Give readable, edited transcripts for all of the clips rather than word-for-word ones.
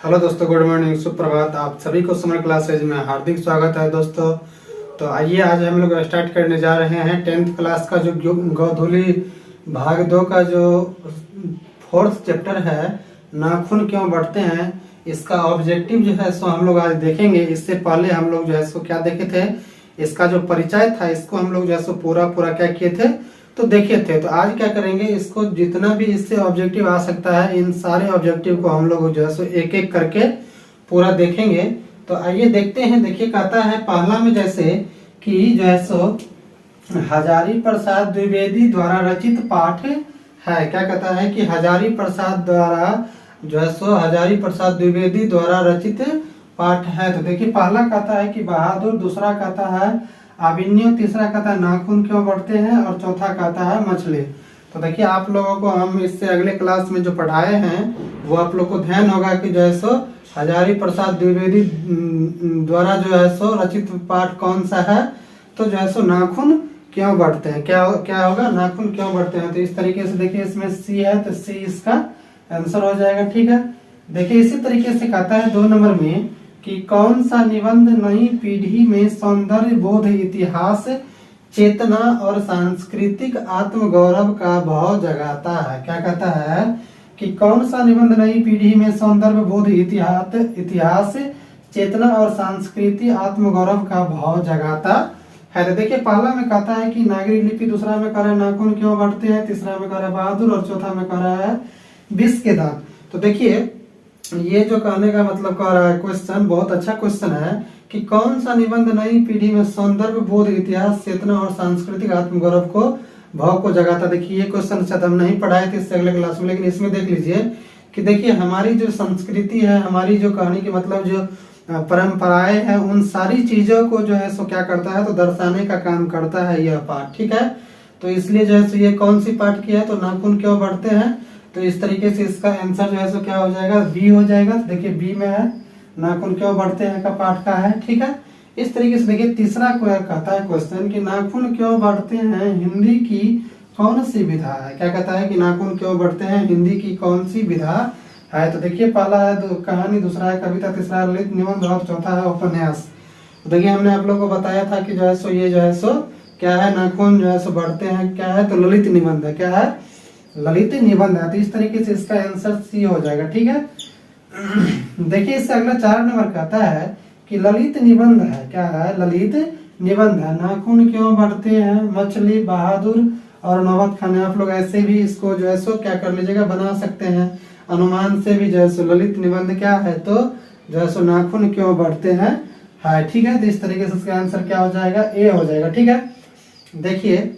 Hello दोस्तों, good morning, सुप्रभात। आप सभी को समर क्लासेज में हार्दिक स्वागत है दोस्तों। तो आइए आज हम लोग स्टार्ट करने जा रहे हैं 10th क्लास का जो गोधूली भाग 2 का जो 4th चैप्टर है, नाखून क्यों बढ़ते हैं। इसका ऑब्जेक्टिव जो है सो हम लोग आज देखेंगे। इससे पहले हम लोग जो है सो क्या देखे थे, इसका जो परिचय था इसको हम लोग जो है सो पूरा क्या किए थे तो देखे थे। तो आज क्या करेंगे, इसको जितना भी इससे ऑब्जेक्टिव आ सकता है इन सारे ऑब्जेक्टिव को हम लोग जो है सो एक एक करके पूरा देखेंगे। तो आइए देखते हैं। देखिए कहता है पहला में जैसे कि जो है सो हजारी प्रसाद द्विवेदी द्वारा रचित पाठ है। क्या कहता है कि हजारी प्रसाद द्वारा जो है सो हजारी प्रसाद द्विवेदी द्वारा रचित पाठ है। तो देखिए पहला कहता है कि बहादुर, दूसरा कहता है अभिनय, तीसरा कहता है नाखून क्यों बढ़ते हैं और चौथा कहता है मछली। तो देखिए आप लोगों को हम इससे अगले क्लास में जो पढ़ाए हैं वो आप लोग को ध्यान होगा कि जो है सो हजारी प्रसाद द्विवेदी द्वारा जो है सो रचित पाठ कौन सा है, तो जो है सो नाखून क्यों बढ़ते हैं। क्या होगा, नाखून क्यों बढ़ते हैं। तो इस तरीके से देखिए इसमें सी है तो सी इसका आंसर हो जाएगा। ठीक है, देखिए इसी तरीके से कहता है 2 नंबर में कि कौन सा निबंध नई पीढ़ी में सौंदर्य बोध, इतिहास, चेतना और सांस्कृतिक आत्मगौरव का भाव जगाता है। क्या कहता है कि कौन सा निबंध नई पीढ़ी में सौंदर्य बोध, इतिहास, चेतना और सांस्कृतिक आत्मगौरव का भाव जगाता है। तो देखिए पहला में कहता है कि नागरी लिपि, दूसरा में कह रहा है नाखून क्यों बढ़ते हैं, तीसरा में कह रहा है बहादुर और चौथा में कह रहा है विष के दांत। तो देखिए ये जो कहने का मतलब कह रहा है क्वेश्चन बहुत अच्छा क्वेश्चन है कि कौन सा निबंध नई पीढ़ी में सौंदर्य बोध, इतिहास, चेतना और सांस्कृतिक आत्मगौरव को भाव को जगाता। देखिए ये क्वेश्चन शायद हम नहीं पढ़ाए थे इससे अगले क्लास में, लेकिन इसमें देख लीजिए कि देखिए हमारी जो संस्कृति है, हमारी जो कहने की मतलब जो परंपराएं हैं, उन सारी चीजों को जो है सो क्या करता है तो दर्शाने का काम करता है यह पाठ। ठीक है, तो इसलिए जो है सो ये कौन सी पाठ की है, तो नाखून क्यों बढ़ते हैं। तो इस तरीके से इसका आंसर जो है सो क्या हो जाएगा, बी हो जाएगा। तो देखिए बी में है नाखून क्यों बढ़ते हैं का पाठ का है। ठीक है, इस तरीके से देखिए तीसरा कहता है क्वेश्चन कि नाखून क्यों बढ़ते हैं, हिंदी की कौन सी विधा है। क्या कहता है कि नाखून क्यों बढ़ते हैं, हिंदी की कौन सी विधा है। तो देखिए पहला है कहानी, दूसरा है कविता, तीसरा है ललित निबंध और चौथा है उपन्यास। तो देखिए हमने आप लोगों को बताया था कि जो है सो ये जो है सो क्या है, नाखून जो है सो बढ़ते हैं क्या है, तो ललित निबंध है। क्या है, ललित निबंध है। तो इस तरीके से इसका आंसर सी हो जाएगा। ठीक है, देखिए इससे अगला 4 नंबर कहता है कि ललित निबंध है। क्या है, ललित निबंध है। नाखून क्यों बढ़ते हैं, मछली, बहादुर और नौबत खाने। आप लोग ऐसे भी इसको जो है सो क्या कर लीजिएगा, बना सकते हैं अनुमान से भी जो है सो ललित निबंध क्या है, तो जो है सो नाखून क्यों बढ़ते हैं है। ठीक है, तो इस तरीके से इसका आंसर क्या हो जाएगा, ए हो जाएगा। ठीक है, देखिए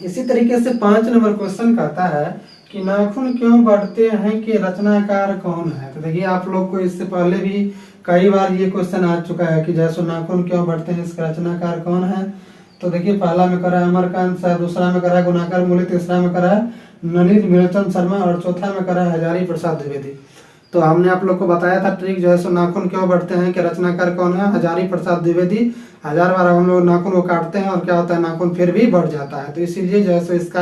इसी तरीके से 5 नंबर क्वेश्चन कहता है कि नाखून क्यों बढ़ते हैं के रचनाकार कौन है। तो देखिए आप लोग को इससे पहले भी कई बार ये क्वेश्चन आ चुका है कि जैसे नाखून क्यों बढ़ते हैं, इसका रचनाकार कौन है। तो देखिए पहला में करा है अमरकांत शाह, दूसरा में करा है गुणाकर मूली, तीसरा में करा है नलिनी नीलचंद शर्मा और चौथा में करा है हजारी प्रसाद द्विवेदी। तो हमने आप लोग को बताया था ट्रिक जो है सो नाखून क्यों बढ़ते हैं कि रचनाकार कौन है, हजारी प्रसाद द्विवेदी। 1000 बार हम लोग नाखून को काटते हैं और क्या होता है, नाखून फिर भी बढ़ जाता है। तो इसीलिए जो है सो इसका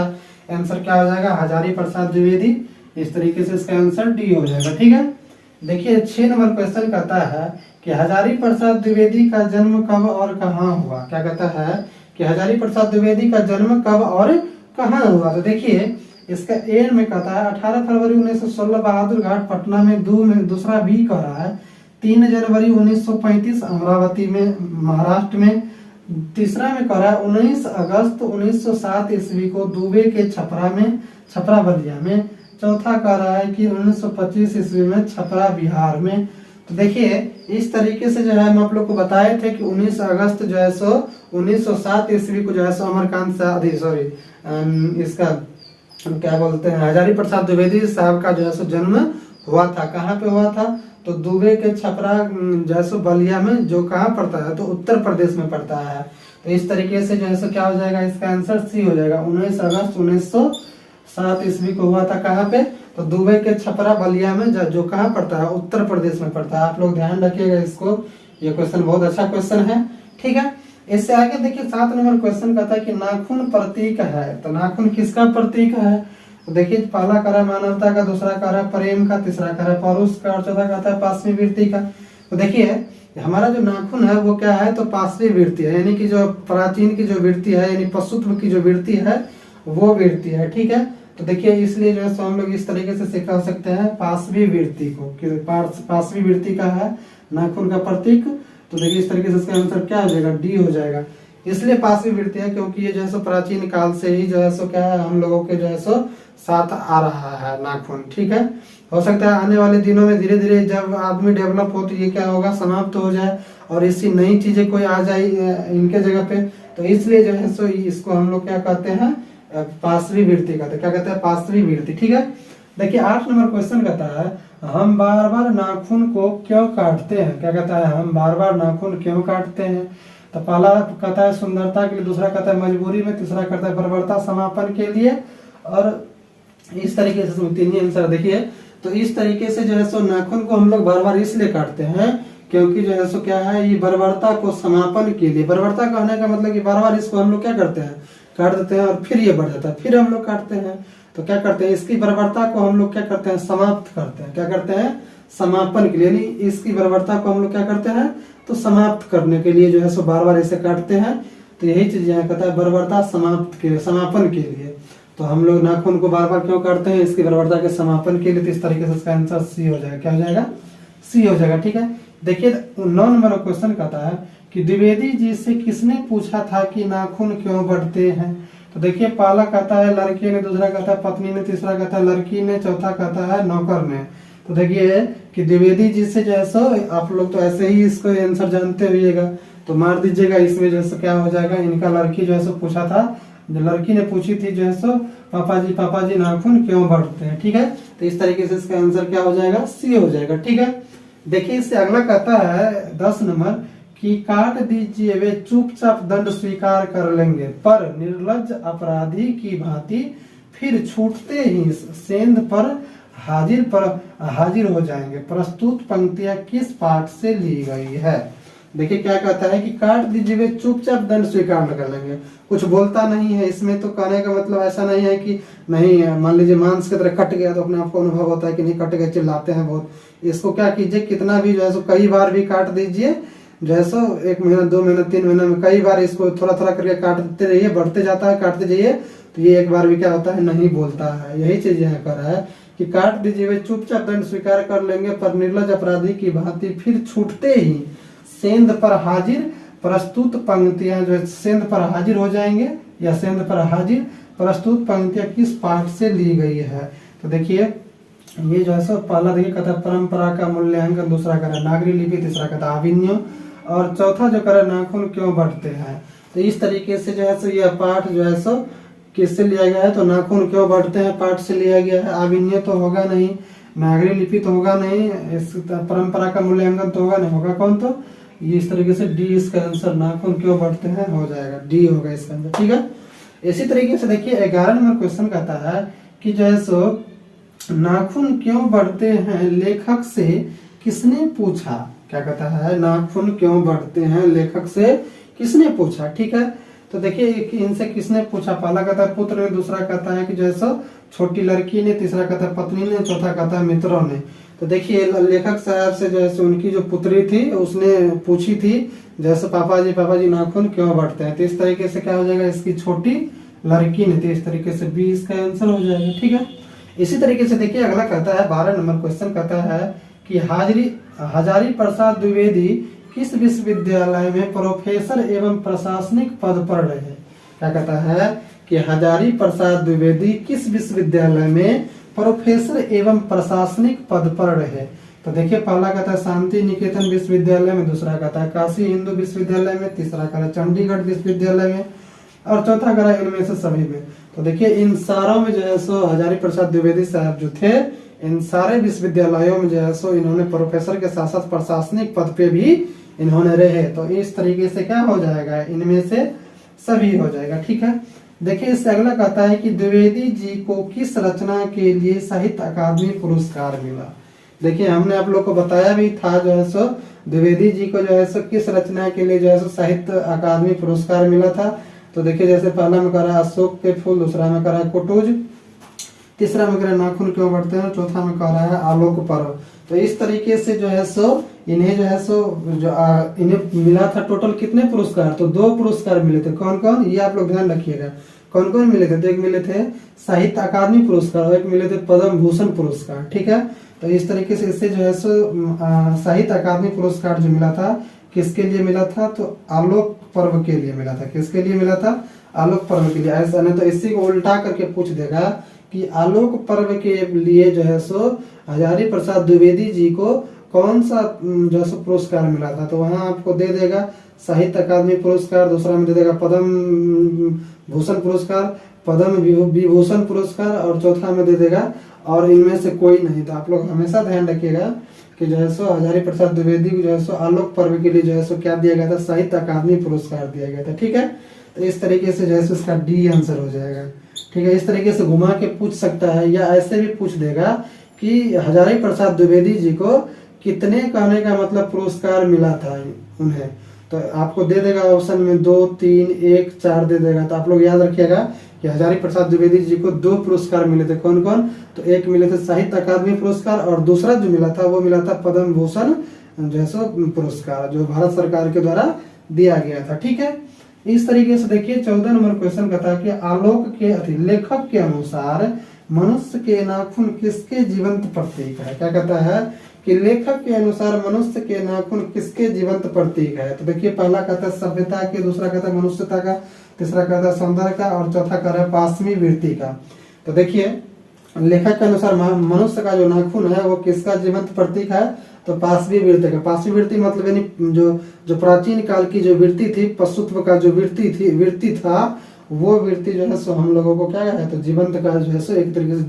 आंसर क्या हो जाएगा, हजारी प्रसाद द्विवेदी। इस तरीके से इसका आंसर डी हो जाएगा। ठीक है, देखिए 6 नंबर क्वेश्चन कहता है कि हजारी प्रसाद द्विवेदी का जन्म कब और कहाँ हुआ। क्या कहता है कि हजारी प्रसाद द्विवेदी का जन्म कब और कहाँ हुआ। तो देखिए इसका ए में कहता है 18 फरवरी 1916 बहादुर घाट पटना में, दूसरा बी कह रहा है 3 जनवरी 1935 अमरावती में महाराष्ट्र में, तीसरा में कह रहा है 19 अगस्त 1907 ईस्वी को दुबे के छपरा बलिया में, चौथा कह रहा है कि 1925 ईस्वी में छपरा बिहार में। तो देखिए इस तरीके से जो है हम आप लोग को बताए थे कि 19 अगस्त जो है सो 1907 ईस्वी को जो है सो अमरकांत शाह इसका क्या बोलते हैं हजारी प्रसाद द्विवेदी साहब का जो है सो जन्म हुआ था। कहाँ पे हुआ था, तो दुबे के छपरा जो है सो बलिया में, जो कहाँ पड़ता है तो उत्तर प्रदेश में पड़ता है। तो इस तरीके से जो है सो क्या हो जाएगा, इसका आंसर सी हो जाएगा। 19 अगस्त 1907 ईस्वी को हुआ था। कहाँ पे, तो दुबई के छपरा बलिया में, जो कहाँ पड़ता है उत्तर प्रदेश में पड़ता है। आप लोग ध्यान रखिएगा इसको, ये क्वेश्चन बहुत अच्छा क्वेश्चन है। ठीक है, इससे आगे देखिए 7 नंबर क्वेश्चन कहता है कि नाखून प्रतीक है। तो नाखून किसका प्रतीक है, तो देखिए पहला करा मानवता का, दूसरा करा प्रेम का, तीसरा करा पौरुष का और चौथा कहता है पांचवी वृत्ति का। तो देखिए हमारा जो नाखून है वो क्या है, तो पांचवी वृत्ति है, यानी कि जो प्राचीन की जो वृत्ति है यानी पशुत्व की जो वृत्ति है वो वृत्ति है, ठीक है। तो देखिए इसलिए जो है सो हम लोग इस तरीके से सिखा सकते हैं पांचवी वृत्ति को, कि पांचवी वृत्ति का है नाखून का प्रतीक। तो देखिए इस तरीके से इसका आंसर क्या हो जाएगा, डी हो जाएगा। इसलिए पांचवी वृत्ति है क्योंकि ये जो है सो प्राचीन काल से ही जो है सो क्या है हम लोगों के जो है सो साथ आ रहा है नाखून, ठीक है। हो सकता है आने वाले दिनों में धीरे धीरे जब आदमी डेवलप हो तो ये क्या होगा, समाप्त हो जाए और इसकी नई चीजें कोई आ जाए इनके जगह पे। तो इसलिए जो है सो इसको हम लोग क्या कहते हैं, पांचवी वृत्ति कहते हैं। क्या कहते हैं, पांचवी वृत्ति, ठीक है। देखिए 8 नंबर क्वेश्चन कहता है हम बार बार नाखून को क्यों काटते हैं। क्या कहता है, हम बार बार नाखून क्यों काटते हैं। तो पहला कहता है सुंदरता के लिए, दूसरा कहता है मजबूरी में, तीसरा कहता है बर्बरता समापन के लिए, और इस तरीके से तीन ही आंसर। देखिए तो इस तरीके से जो है सो नाखून को हम लोग बार बार इसलिए काटते हैं क्योंकि जो है सो क्या है, ये बर्बरता को समापन के लिए, बर्बरता कहने का मतलब कि बार बार इसको हम लोग क्या करते हैं, काट देते हैं और फिर ये बढ़ जाता है, फिर हम लोग काटते हैं। तो क्या करते हैं, इसकी बर्बरता को हम लोग क्या करते हैं, समाप्त करते हैं। क्या करते हैं, समापन के लिए, यानी इसकी बर्बरता को हम लोग क्या करते हैं, तो समाप्त करने के लिए जो है सो बार बार इसे काटते हैं। तो यही चीज यहाँ कहता है बर्बरता समाप्त के लिए, समापन के लिए। तो हम लोग नाखून को बार बार क्यों काटते हैं, इसकी बर्बरता के समापन के लिए। तो इस तरीके से इसका आंसर सी हो जाएगा। क्या हो जाएगा, सी हो जाएगा, ठीक है। देखिए 9 नंबर क्वेश्चन कहता है कि द्विवेदी जी से किसने पूछा था कि नाखून क्यों बढ़ते हैं। तो देखिए पहला कहता है लड़के ने, दूसरा कहता है पत्नी ने, तीसरा कहता है लड़की ने, चौथा कहता है नौकर ने। तो देखिए कि द्विवेदी जी से जो है सो आप लोग तो ऐसे ही इसको आंसर जानते होइएगा, तो मार दीजिएगा। इसमें जो है क्या हो जाएगा, इनका लड़की जो है सो पूछा था, जो लड़की ने पूछी थी जो है सो पापा जी नाखून क्यों बढ़ते हैं, ठीक है। तो इस तरीके से इसका आंसर क्या हो जाएगा, सी हो जाएगा, ठीक है। देखिए इससे अगला कहता है 10 नंबर कि काट दीजिए वे चुपचाप दंड स्वीकार कर लेंगे, पर निर्लज्ज अपराधी की भांति फिर छूटते ही सेंध पर हाजिर हो जाएंगे। प्रस्तुत पंक्तियां किस पाठ से ली गई है। देखिए क्या कहता है कि काट दीजिए वे चुपचाप दंड स्वीकार न कर लेंगे, कुछ बोलता नहीं है इसमें। तो कहने का मतलब ऐसा नहीं है कि नहीं, मान लीजिए मांस की तरह कट गया तो अपने आप को अनुभव होता है कि नहीं कट गया, चिल्लाते हैं बहुत। इसको क्या कीजिए, कितना भी जो है सो कई बार भी काट दीजिए, जो है सो 1 महीना 2 महीना 3 महीना में कई बार इसको थोड़ा थोड़ा करके काटते रहिए, बढ़ते जाता है, काटते जाइए, तो ये एक बार भी क्या होता है, नहीं बोलता है। यही चीज यहाँ कर रहा है कि काट दीजिए वे चुपचाप दंड स्वीकार कर लेंगे, पर निर्लज्ज अपराधी की भांति फिर छूटते ही सेंध पर हाजिर। प्रस्तुत पंक्तियां जो है सेंध पर हाजिर हो जाएंगे या सेंध पर हाजिर। प्रस्तुत पंक्तियां किस पाठ से ली गई है। तो देखिए ये जो है सो पहला देखिए कहता है परंपरा का मूल्यांकन, दूसरा कह रहा है नागरी लिपि, तीसरा कहता है अभिनय, और चौथा जो कह रहा है नाखून क्यों बढ़ते हैं। तो इस तरीके से जो है सो यह पाठ जो है सो किससे लिया गया है, तो नाखून क्यों बढ़ते हैं पाठ से लिया गया है। अभिनय तो होगा नहीं, नागरी लिपि तो होगा नहीं, इस परंपरा का मूल्यांकन तो होगा नहीं, होगा कौन, तो ये इस तरीके से डी इसका आंसर नाखून क्यों बढ़ते हैं हो जाएगा, डी होगा इसका आंसर, ठीक है। इसी तरीके से देखिए 11 नंबर क्वेश्चन कहता है कि जो है सो नाखून क्यों बढ़ते हैं लेखक से किसने पूछा। क्या कहता है, नाखून क्यों बढ़ते हैं लेखक से किसने पूछा, ठीक है। तो देखिए इनसे किसने पूछा, पहला कहता है पुत्र ने, दूसरा कहता है कि जो है सो छोटी लड़की ने, तीसरा कहता है पत्नी ने, चौथा कहता है मित्रों ने। तो देखिए लेखक साहब से जैसे उनकी जो पुत्री थी उसने पूछी थी जैसे पापा जी नाखून क्यों बढ़ते हैं। तो इस तरीके से क्या हो जाएगा, इसकी छोटी लड़की ने। तो इस तरीके से बी इसका आंसर हो जाएगा, ठीक है। इसी तरीके से देखिए अगला कहता है 12 नंबर क्वेश्चन कहता है कि हजारी प्रसाद द्विवेदी किस विश्वविद्यालय में प्रोफेसर एवं प्रशासनिक पद पर रहे। क्या कहता है कि हजारी प्रसाद द्विवेदी किस विश्वविद्यालय में प्रोफेसर एवं प्रशासनिक पद पर रहे। तो देखिए पहला कहता है शांति निकेतन विश्वविद्यालय में, दूसरा कहता है काशी हिंदू विश्वविद्यालय में, तीसरा कहता है चंडीगढ़ विश्वविद्यालय में, और चौथा करा इनमें से सभी में। तो देखिए इन सारों में जो है सो हजारी प्रसाद द्विवेदी साहब जो थे इन सारे विश्वविद्यालयों में जो है सो इन्होंने प्रोफेसर के साथ साथ प्रशासनिक पद पे भी इन्होंने रहे। तो इस तरीके से क्या हो जाएगा, इनमें से सभी हो जाएगा, ठीक है। देखिए इससे अगला कहता है कि द्विवेदी जी को किस रचना के लिए साहित्य अकादमी पुरस्कार मिला। देखिए हमने आप लोग को बताया भी था जो है सो द्विवेदी जी को जो है सो किस रचना के लिए जो है सो साहित्य अकादमी पुरस्कार मिला था। तो देखिए जैसे पहला में करा अशोक के फूल, दूसरा में करा कुटुज, तीसरा में कह रहा है नाखून क्यों बढ़ते हैं, चौथा में कह रहा है आलोक पर्व। तो इस तरीके से जो है सो इन्हें जो है सो इन्हें मिला था टोटल कितने पुरस्कार, तो 2 पुरस्कार मिले थे। कौन कौन, ये आप लोग ध्यान रखिएगा, कौन कौन मिले थे। तो एक मिले थे साहित्य अकादमी पुरस्कार और एक मिले थे पद्म भूषण पुरस्कार, ठीक है। तो इस तरीके से इससे जो है सो साहित्य अकादमी पुरस्कार जो मिला था किसके लिए मिला था, तो आलोक पर्व के लिए मिला था। किसके लिए मिला था, आलोक पर्व के लिए। ऐसा नहीं तो इसी को उल्टा करके पूछ देगा कि आलोक पर्व के लिए जो है सो हजारी प्रसाद द्विवेदी जी को कौन सा जो है सो पुरस्कार मिला था, तो वहां आपको दे देगा साहित्य अकादमी पुरस्कार, दूसरा में दे देगा पद्म भूषण पुरस्कार, पद्म विभूषण पुरस्कार और चौथा में दे देगा और इनमें से कोई नहीं। तो आप लोग हमेशा ध्यान रखिएगा कि जो है सो हजारी प्रसाद द्विवेदी को जो है सो आलोक पर्व के लिए जो है सो क्या दिया गया था, साहित्य अकादमी पुरस्कार दिया गया था, ठीक है। तो इस तरीके से जो है सो इसका डी आंसर हो जाएगा, ठीक है। इस तरीके से घुमा के पूछ सकता है या ऐसे भी पूछ देगा कि हजारी प्रसाद द्विवेदी जी को कितने कहने का मतलब पुरस्कार मिला था उन्हें, तो आपको दे देगा ऑप्शन में 2, 3, 1, 4 दे देगा। तो आप लोग याद रखिएगा कि हजारी प्रसाद द्विवेदी जी को 2 पुरस्कार मिले थे। कौन कौन, तो एक मिले थे साहित्य अकादमी पुरस्कार और दूसरा जो मिला था वो मिला था पद्म भूषण जो है सो पुरस्कार, जो भारत सरकार के द्वारा दिया गया था, ठीक है। इस तरीके से देखिए 14 नंबर क्वेश्चन कहता है कि आलोक के लेखक के अनुसार मनुष्य के नाखून किसके जीवंत प्रतीक है। क्या कहता है कि लेखक के अनुसार मनुष्य के नाखून किसके जीवंत प्रतीक है। तो देखिए पहला कहता है सभ्यता के, दूसरा कहता है मनुष्यता का, तीसरा कहता है सौंदर्य का और चौथा कह रहा है पाश्वी वृत्ति का। तो देखिए लेखक के अनुसार मनुष्य का जो नाखून है वो किसका जीवंत प्रतीक है, तो पाश्वी वृत्ति का। पाश्वी वृत्ति मतलब यानी जो प्राचीन काल की जो वृत्ति थी, पशुत्व का जो वृत्ति था, वो वृत्ति जो है सो हम लोगों को क्या है, तो जीवंत का जो है सो एक तरीके से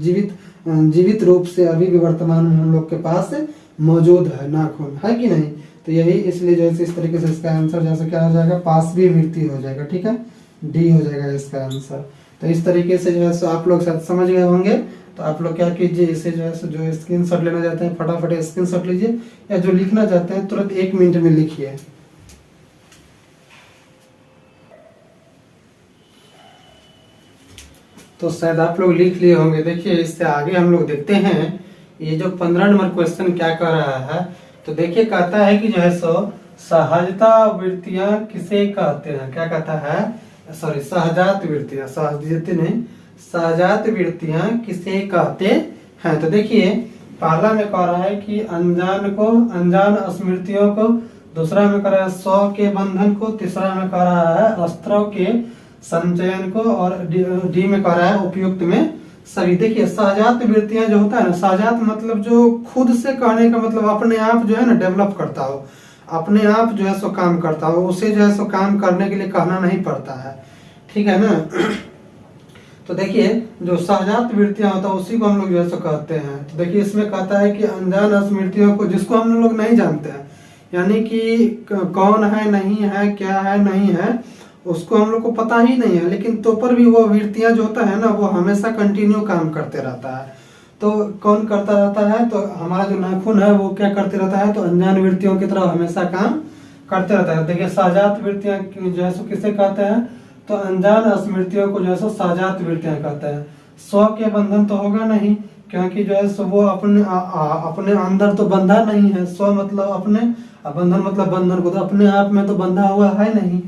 जीवित रूप से अभी भी वर्तमान में हम लोग के पास मौजूद है नाखून, है कि नहीं। तो यही इसलिए जो है इस तरीके से इसका आंसर जैसे क्या हो जाएगा, पाश्वी वृत्ति हो जाएगा, ठीक है, डी हो जाएगा इसका आंसर। तो इस तरीके से जो है सो आप लोग शायद समझ गए होंगे। तो आप लोग क्या कीजिए, इसे जो है सो जो स्क्रीनशॉट लेना चाहते हैं फटाफट स्क्रीनशॉट लीजिए, या जो लिखना चाहते हैं तुरंत 1 मिनट में लिखिए। तो शायद आप लोग लिख लिए होंगे। देखिए इससे आगे हम लोग देखते हैं ये जो 15 नंबर क्वेश्चन क्या कर रहा है। तो देखिए कहता है कि जो है सो सहजता वृत्तियां किसे कहते हैं। क्या कहता है, सॉरी सहजात वृत्तियां, सहजात नहीं, सहजात वृत्तियां किसे कहते हैं। तो देखिए पहला में कह रहा है कि अनजान स्मृतियों को, दूसरा में कह रहा है 100 के बंधन को, तीसरा में कह रहा है अस्त्रों के संचयन को और डी में कह रहा है उपयुक्त में सभी। देखिए सहजात वृत्तियां जो होता है ना, सहजात मतलब जो खुद से कहने का मतलब अपने आप जो है ना डेवलप करता हो, अपने आप जो है सो काम करता हो, उसे जो है सो काम करने के लिए कहना नहीं पड़ता है, ठीक है ना। तो देखिए जो सहजात वृत्तियां होता है उसी को हम लोग जो है सो कहते हैं। तो देखिए इसमें कहता है कि अनजान स्मृतियों को, जिसको हम लोग नहीं जानते हैं, यानी कि कौन है, नहीं है, क्या है, नहीं है, उसको हम लोग को पता ही नहीं है, लेकिन तो पर भी वो वृत्तियां जो होता है ना वो हमेशा कंटिन्यू काम करते रहता है। तो कौन करता रहता है, तो हमारा जो नाखून है वो क्या करते रहता है, तो अनजान वृत्तियों की तरह हमेशा काम करते रहता है। देखिए सहजात वृत्तियां जो है सो किसे कहते हैं, तो अनजान स्मृतियों को जो है सो सहजात वृत्तियां कहते हैं। 100 के बंधन तो होगा नहीं, क्योंकि जो है सो वो अपने अंदर तो बंधा नहीं है। 100 मतलब अपने, बंधन मतलब बंधन को तो अपने आप में तो बंधा हुआ है नहीं।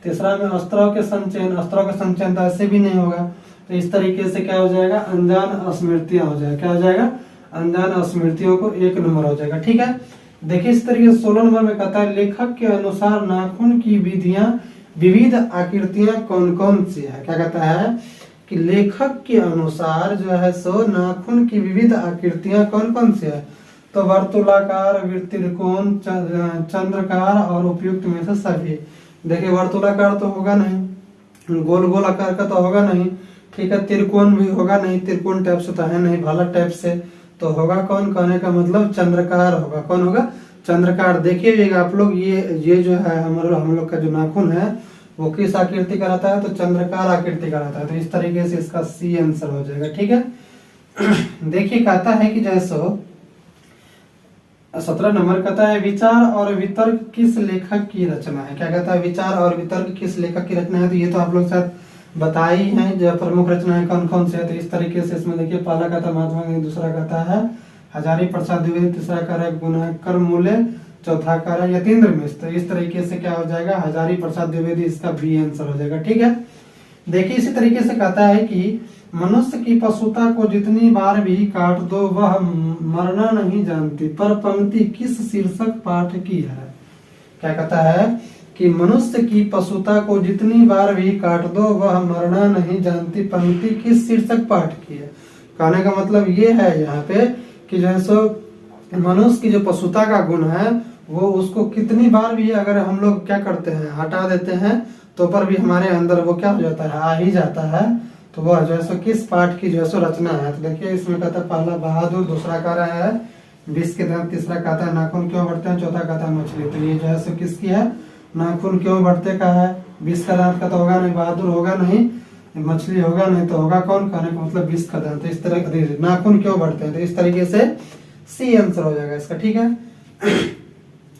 तीसरा में अस्त्रों के संचयन तो ऐसे भी नहीं होगा। तो इस तरीके से क्या हो जाएगा, अनजान स्मृतियां हो जाएगा। क्या हो जाएगा, अनजान स्मृतियों को 1 नंबर हो जाएगा, ठीक है। देखिए इस तरीके से 16 नंबर में कहता है लेखक के अनुसार नाखून की विविध आकृतियां कौन कौन सी है। क्या कहता है कि लेखक के अनुसार जो है सो नाखून की विविध आकृतियां कौन कौन सी है, तो वर्तुलाकार, त्रिकोण, चंद्रकार और उपयुक्त में से सभी। देखिए वर्तुलाकार तो होगा नहीं, गोल आकार का तो होगा नहीं, ठीक है, त्रिकोण भी होगा नहीं, त्रिकोण टाइप से तो है नहीं, भाला टाइप से तो होगा कौन, कहने का मतलब चंद्रकार होगा। कौन होगा, चंद्रकार। देखिएगा आप लोग ये जो है हम लोग का जो नाखून है वो किस आकृति का रहता है, तो चंद्रकार आकृति का रहता है। तो इस तरीके से इसका सी आंसर हो जाएगा, ठीक है। देखिए कहता है कि जैसो 17 नंबर कहता है विचार और वितर्क किस लेखक की रचना है। क्या कहता है, विचार और वितर्क किस लेखक की रचना है। तो ये तो आप लोग शायद बताई हैं जो प्रमुख रचनाएं कौन कौन से है। तो इस तरीके से इसमें देखिए पहला कहता महात्मा गांधी, दूसरा कहता है हजारी प्रसाद द्विवेदी, तीसरा कह रहा है गुणाकर मूल्य, चौथा कह रहा है यतीन्द्र मिश्र। तो इस तरीके से क्या हो जाएगा, हजारी प्रसाद द्विवेदी इसका बी आंसर हो जाएगा। ठीक है, देखिए इसी तरीके से कहता है कि मनुष्य की पशुता को जितनी बार भी काट दो वह मरना नहीं जानती, पर पंक्ति किस शीर्षक पाठ की है। क्या कहता है कि मनुष्य की पशुता को जितनी बार भी काट दो वह मरना नहीं जानती, पंक्ति किस शीर्षक पाठ की है। कहने का मतलब ये है यहाँ पे कि जैसे मनुष्य की जो पशुता का गुण है वो उसको कितनी बार भी अगर हम लोग क्या करते हैं हटा देते हैं तो पर भी हमारे अंदर वो क्या हो जाता है, आ ही जाता है। तो वह जो है किस पाठ की जो है रचना है। तो देखिए इसमें कहता है पहला बहादुर, दूसरा कह रहा है विष के दांत, तीसरा कहता है नाखून क्यों बढ़ते हैं, चौथा कहता है मछली। तो ये जो है किसकी है, नाखून क्यों बढ़ते का है, विष का दांत का तो होगा नहीं, बहादुर होगा नहीं, मछली होगा नहीं, तो होगा कौन, कहने का मतलब विष का दांत। इस तरह नाखून क्यों बढ़ते हैं, तो इस तरीके से सी आंसर हो जाएगा इसका। ठीक है,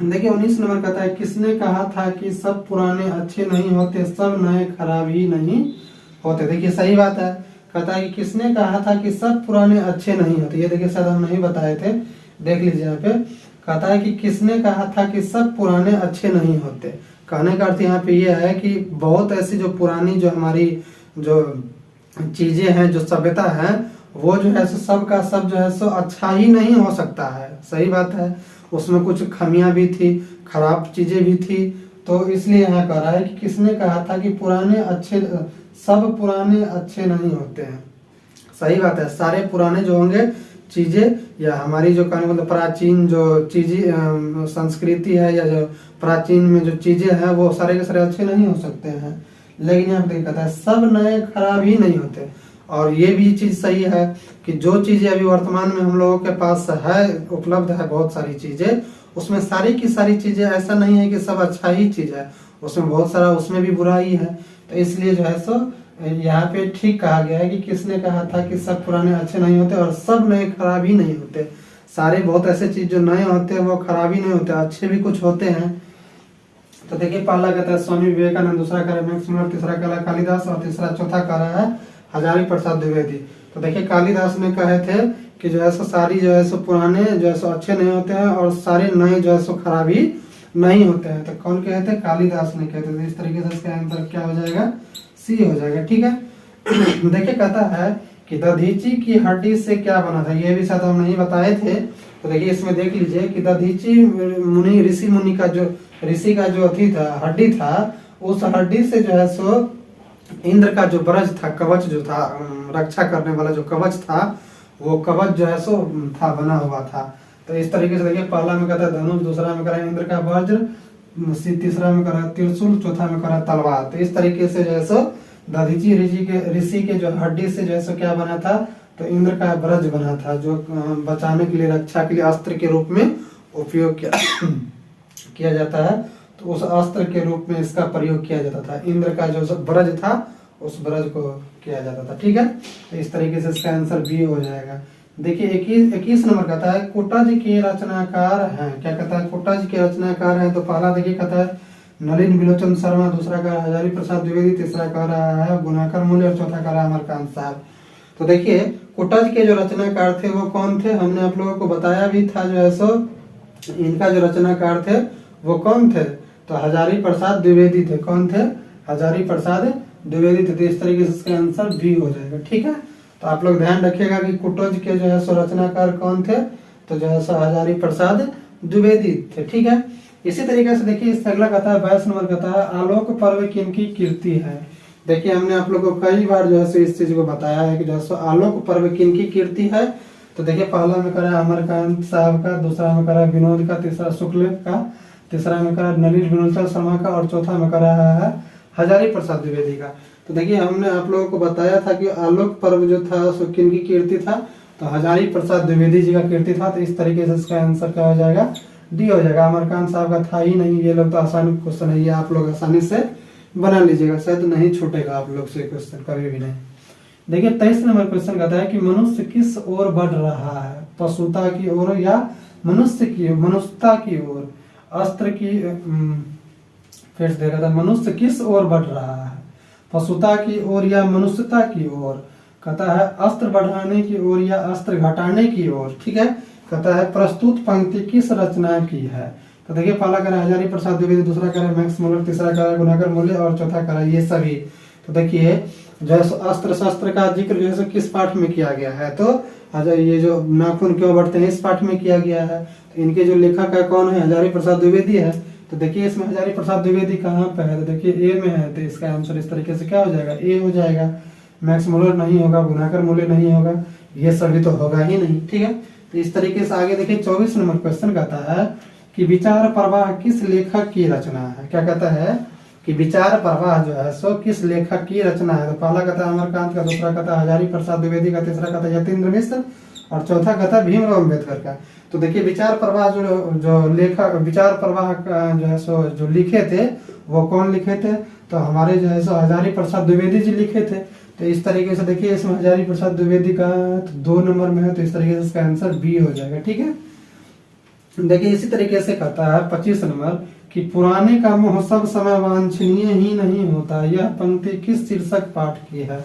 देखिए 19 नंबर कहता है किसने कहा था कि सब पुराने अच्छे नहीं होते, सब नए खराब ही नहीं होते। देखिए सही बात है, कहता है कि किसने कहा था कि सब पुराने अच्छे नहीं होते। ये देखिए शायद हम नहीं बताए थे, देख लीजिए यहाँ पे। कहता है कि किसने कहा था कि सब पुराने अच्छे नहीं होते। कहने का अर्थ यहाँ पे ये है कि बहुत ऐसी जो पुरानी जो हमारी जो चीजें हैं, जो सभ्यता है, वो जो है सब का सब जो है सो अच्छा ही नहीं हो सकता है। सही बात है, उसमें कुछ खामियां भी थी, खराब चीजें भी थी। तो इसलिए यहाँ कह रहा है कि किसने कहा था कि पुराने अच्छे, सब पुराने अच्छे नहीं होते हैं। सही बात है, सारे पुराने जो होंगे चीजें या हमारी जो कहने मतलब प्राचीन जो चीजें संस्कृति है या जो प्राचीन में जो चीजें हैं वो सारे के सारे अच्छे नहीं हो सकते हैं। लेकिन यहाँ पे कहता है सब नए खराब ही नहीं होते। और ये भी चीज सही है कि जो चीजें अभी वर्तमान में हम लोगों के पास है, उपलब्ध है बहुत सारी चीजें, उसमें सारी की सारी चीजें ऐसा नहीं है कि सब अच्छा ही चीज है, उसमें बहुत सारा उसमें भी बुराई है। तो इसलिए जो है सो यहाँ पे ठीक कहा गया है कि किसने कहा था कि सब पुराने अच्छे नहीं होते और सब नए खराब ही नहीं होते। सारे बहुत ऐसे चीज जो नए होते हैं वो खराब ही नहीं होते, अच्छे भी कुछ होते हैं। तो देखिए पहला कहता है स्वामी विवेकानंद, दूसरा कह रहा है मैक्स मुलर, तीसरा कह रहा है कालिदास और तीसरा चौथा कह रहा है हजारी प्रसाद द्विवेदी। तो देखिए कालिदास ने कहे थे कि जो है सो सारी जो है सो पुराने जो है सो अच्छे नहीं होते हैं और सारे नए जो है सो खराब ही नहीं होते हैं। तो कौन कहे थे, कालिदास ने कहते थे। इस तरीके से इसका आंसर क्या हो जाएगा, सी हो जाएगा। ठीक है, देखिए कहता है कि दधीची की हड्डी से क्या बना था, ये भी शायद हम नहीं बताए थे। तो देखिए इसमें देख लीजिए कि दधीची मुनि ऋषि मुनि का जो ऋषि का जो अथी था, हड्डी था, उस हड्डी से जो है सो इंद्र का जो ब्रज था, कवच जो था, रक्षा करने वाला जो कवच था, वो कवच जो है सो था बना हुआ था। तो इस तरीके से देखिए पहला में कहता है धनुष, दूसरा में कह रहा है इंद्र का वज्र, तीसरा में कह रहा है त्रिशूल, चौथा में कह रहा है तलवार। तो इस तरीके से जो है सो दधीची ऋषि के जो हड्डी से जो है सो क्या बना था, तो इंद्र का ब्रज बना था, जो बचाने के लिए, रक्षा के लिए अस्त्र के रूप में उपयोग किया जाता है। तो उस अस्त्र के रूप में इसका प्रयोग किया जाता था। इंद्र का जो ब्रज था उस ब्रज को किया जाता था। ठीक है, तो इस तरीके से इसका आंसर बी हो जाएगा। देखिए 21 नंबर कहता है कुटज के रचनाकार हैं। क्या कहता है, कुटज के रचनाकार हैं। तो पहला देखिए कहता है नलिन बिलोचन शर्मा, दूसरा कह रहा है हजारी प्रसाद द्विवेदी, तीसरा कह रहा है गुणाकर मूल्य और चौथा कह रहा है अमरकांत साहब। तो देखिए कुटज के जो रचनाकार थे वो कौन थे, हमने आप लोगों को बताया भी था जो है सो इनका जो रचनाकार थे वो कौन थे, तो हजारी प्रसाद द्विवेदी थे। कौन थे, हजारी प्रसाद द्विवेदी थे। तो इस तरीके से इसका आंसर बी हो जाएगा। ठीक है, तो आप लोग ध्यान रखिएगा कि कुटज के जो है सो रचनाकार कौन थे, तो जो है सो हजारी प्रसाद द्विवेदी थे। ठीक है, इसी तरीके से देखिए इस अगला कहता है 22 नंबर कहता है आलोक पर्व किनकी कीर्ति है। देखिए हमने आप लोग को कई बार जो है सो इस चीज को बताया है कि जो है सो आलोक पर्व किनकी कीर्ति है। तो देखिए पहला में कह रहा है अमरकांत साहब का, दूसरा में कह रहा है विनोद का, तीसरा शुक्ल का, तीसरा में कह रहा है नलिन बिलोचन शर्मा का और चौथा में कह रहा है हजारी प्रसाद द्विवेदी का। तो देखिए हमने आप लोगों को बताया था कि आलोक पर्व जो था सो किनकी कीर्ति था, तो हजारी प्रसाद द्विवेदी जी का कीर्ति था। तो इस तरीके से इसका आंसर क्या हो जाएगा, डी हो जाएगा। अमरकांत साहब का था ही नहीं। ये लोग तो आसान क्वेश्चन है, ये आप लोग आसानी से बना लीजिएगा, शायद नहीं छूटेगा आप लोग से क्वेश्चन कभी भी नहीं। देखिए 23 नंबर क्वेश्चन कहता है कि मनुष्य किस ओर बढ़ रहा है, पशुता की ओर या मनुष्यता की ओर, अस्त्र की, फिर से देखा था मनुष्य किस ओर बढ़ रहा है, पशुता की ओर या मनुष्यता की ओर, कहता है अस्त्र बढ़ाने की ओर या अस्त्र घटाने की ओर, ठीक है। कहता है प्रस्तुत पंक्ति किस रचना की है। तो देखिए पहला कह रहा है हजारी प्रसाद द्विवेदी, दूसरा कह रहा है मैक्स मुलर, तीसरा कह रहा है गुणाकर मूल्य और चौथा कह रहा है ये सभी। तो देखिए जो है अस्त्र शस्त्र का जिक्र जो है किस पाठ में किया गया है, तो ये जो नाखून क्यों बढ़ते हैं इस पाठ में किया गया है। तो इनके जो लेखक है कौन है, हजारी प्रसाद द्विवेदी है। तो देखिए इसमें हजारी प्रसाद द्विवेदी कहाँ पे है, तो देखिए ए में है, तो इसका आंसर इस तरीके से क्या हो जाएगा, ए हो जाएगा। मैक्स मुलर नहीं होगा, गुणाकर मूल्य नहीं होगा, ये सभी तो होगा ही नहीं, ठीक है। तो इस तरीके से आगे देखिए 24 नंबर क्वेश्चन कहता है कि विचार प्रवाह किस लेखक की रचना है। क्या कहता है कि विचार प्रवाह जो है सो किस लेखक की रचना है। तो पहला कहता है अमरकांत का, दूसरा कहता है हजारी प्रसाद द्विवेदी का, तीसरा कहता है यतीन्द्र मिश्र और चौथा कहता है भीमराव अम्बेडकर का। तो देखिए विचार प्रवाह जो लेखक विचार प्रवाह जो है सो जो लिखे थे वो कौन लिखे थे, तो हमारे जो है सो हजारी प्रसाद द्विवेदी जी लिखे थे। तो इस तरीके से देखिए इसमें हजारी प्रसाद द्विवेदी का तो 2 नंबर में है, तो इस तरीके से इसका आंसर बी हो जाएगा, ठीक है। देखिए इसी तरीके से कहता है 25 नंबर कि पुराने का मोह सब समय वांछनीय ही नहीं होता, यह पंक्ति किस शीर्षक पाठ की है।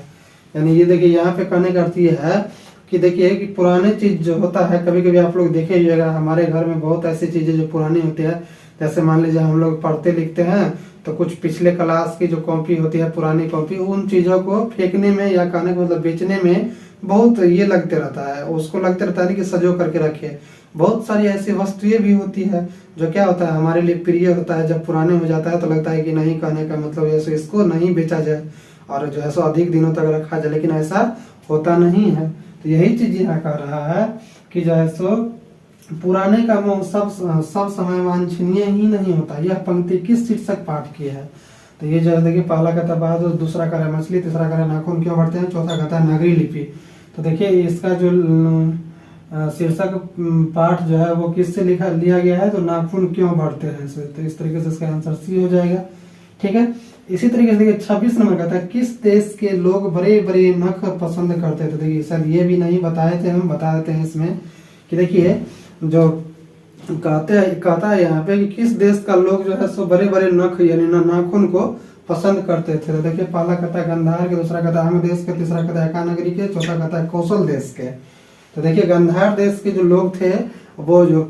यानी ये देखिए यहाँ पे कहने का अर्थ ये है कि देखिए कि पुराने चीज जो होता है, कभी कभी आप लोग देखे होगा हमारे घर में बहुत ऐसी चीजें जो पुरानी होती है, जैसे मान लीजिए हम लोग पढ़ते लिखते हैं तो कुछ पिछले क्लास की जो कॉपी होती है, पुरानी कॉपी, उन चीजों को फेंकने में या कहने का मतलब बेचने में बहुत ये लगते रहता है, उसको लगते रहता है कि सजो करके रखे। बहुत सारी ऐसी वस्तुएं भी होती है जो क्या होता है हमारे लिए प्रिय होता है, जब पुराने हो जाता है तो लगता है कि नहीं, कहने का मतलब जैसे इसको नहीं बेचा जाए और जो है सो अधिक दिनों तक रखा जाए, लेकिन ऐसा होता नहीं है। तो यही चीज यहाँ कह रहा है कि जो है सो पुराने का मोह सब समय वांछनीय ही नहीं होता, यह पंक्ति किस शीर्षक पाठ की है। तो ये जो है देखिए पहला कहता है बहादुर, दूसरा कह रहा है मछली, तीसरा कह रहा है नाखून क्यों बढ़ते हैं, चौथा कहता है नगरी लिपि। तो देखिए इसका जो शीर्षक पाठ जो है वो किससे लिया गया है, तो नाखून क्यों बढ़ते हैं इसे। तो इस तरीके से इसका आंसर सी हो जाएगा, ठीक है। इसी तरीके से देखिए 26 नंबर कहता है किस देश के लोग बड़े बड़े नख पसंद करते थे। देखिए सर ये भी नहीं बताए थे, हम बता देते हैं इसमें कि देखिए जो कहता है यहाँ पे कि किस देश का लोग जो है सो बड़े बड़े नख यानी नाखून को पसंद करते थे। तो देखिए पहला कहता है गंधार के, दूसरा कहता है हम देश के, तीसरा कहता है एकानगरी के, चौथा कहता है कौशल देश के। तो देखिए गंधार देश के जो लोग थे वो जो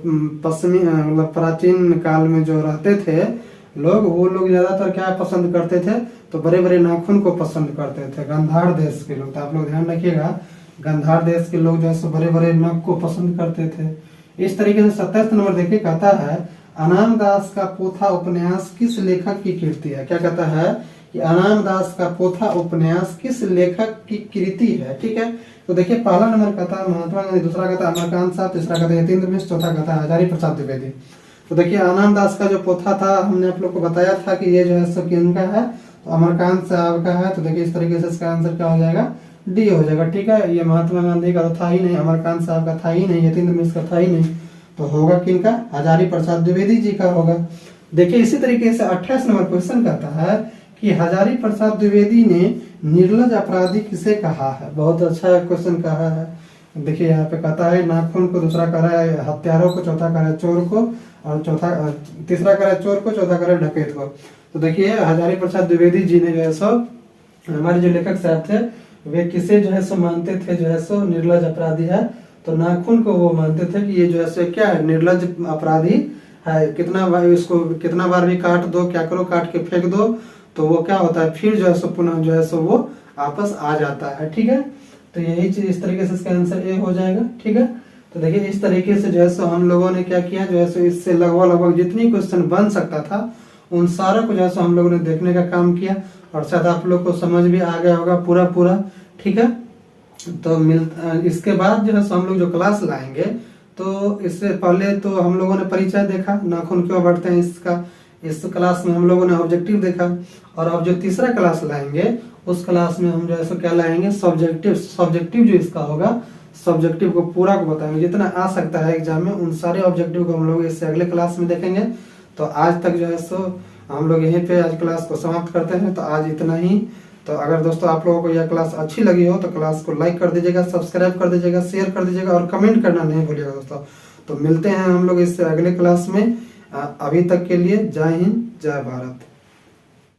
पश्चिमी मतलब प्राचीन काल में जो रहते थे लोग, वो लोग ज्यादातर क्या पसंद करते थे, तो बड़े बड़े नाखून को पसंद करते थे गंधार देश के लोग। तो आप लोग ध्यान रखिएगा गंधार देश के लोग जो है बड़े बड़े नख को पसंद करते थे। इस तरीके से 27 नंबर देखिए कहता है अनाम दास का पोथा उपन्यास किस लेखक की कृति है। क्या कहता है कि अनाम दास का पोथा उपन्यास किस लेखक की कृति है, ठीक है। तो देखिए पहला नंबर कहता है महात्मा गांधी, दूसरा कहता है अमरकांत साहब, तीसरा कहता है यतीन्द्र मिश्र, चौथा कहता है हजारी प्रसाद द्विवेदी। तो देखिए अनाम दास का जो पोथा था हमने आप लोग को बताया था कि ये जो है सब किनका है, तो अमरकांत साहब का है। तो देखिए इस तरीके से इसका आंसर क्या हो जाएगा, डी हो जाएगा, ठीक है। ये महात्मा गांधी का तो था ही नहीं, अमरकांत साहब का था ही नहीं, यतीन्द्र मिश्र का था ही नहीं, तो होगा किनका, हजारी प्रसाद द्विवेदी जी का होगा। देखिए इसी तरीके से 28 नंबर क्वेश्चन कहता है कि हजारी प्रसाद द्विवेदी ने निर्लज अपराधी किसे कहा है। बहुत अच्छा क्वेश्चन कहा है। देखिए यहाँ पे कहता है नाखून को, दूसरा कह रहा है हत्यारों को, चौथा कह रहा है चोर को और तीसरा कह रहा है चोर को, चौथा कह रहा है डकैत को। तो देखिए हजारी प्रसाद द्विवेदी जी ने जो है सो हमारे जो लेखक साहब थे वे किसे जो है सो मानते थे, जो है सो निर्लज अपराधी है, तो नाखून को वो मानते थे कि ये जो है सो क्या है, निर्लज अपराधी है। कितना बार इसको कितना बार भी काट दो, क्या करो, काट के फेंक दो तो वो क्या होता है, फिर जो है सो पुनः जो है सो वो वापस आ जाता है, ठीक है। तो यही चीज इस तरीके से इसका आंसर ए हो जाएगा, ठीक है। तो देखिए इस तरीके से जो है सो हम लोगों ने क्या किया, जो है सो इससे लगभग जितनी क्वेश्चन बन सकता था उन सारा को जो है सो हम लोगों ने देखने का काम किया और शायद आप लोग को समझ भी आ गया होगा पूरा, ठीक है। तो इसके बाद जो है सो हम लोग जो क्लास लाएंगे तो इससे पहले तो हम लोगों ने परिचय देखा, नाखून क्यों बढ़ते हैं इसका। इस क्लास में हम लोगों ने ऑब्जेक्टिव देखा और अब जो तीसरा क्लास लाएंगे उस क्लास में हम जो है सो क्या लाएंगे, सब्जेक्टिव जो इसका होगा, सब्जेक्टिव को पूरा को बताएंगे, जितना आ सकता है एग्जाम में उन सारे ऑब्जेक्टिव को हम लोग इससे अगले क्लास में देखेंगे। तो आज तक जो है सो हम लोग यहीं पे आज क्लास को समाप्त करते हैं। तो आज इतना ही। तो अगर दोस्तों आप लोगों को यह क्लास अच्छी लगी हो तो क्लास को लाइक कर दीजिएगा, सब्सक्राइब कर दीजिएगा, शेयर कर दीजिएगा और कमेंट करना नहीं भूलिएगा दोस्तों। तो मिलते हैं हम लोग इससे अगले क्लास में। अभी तक के लिए जय हिंद, जय भारत।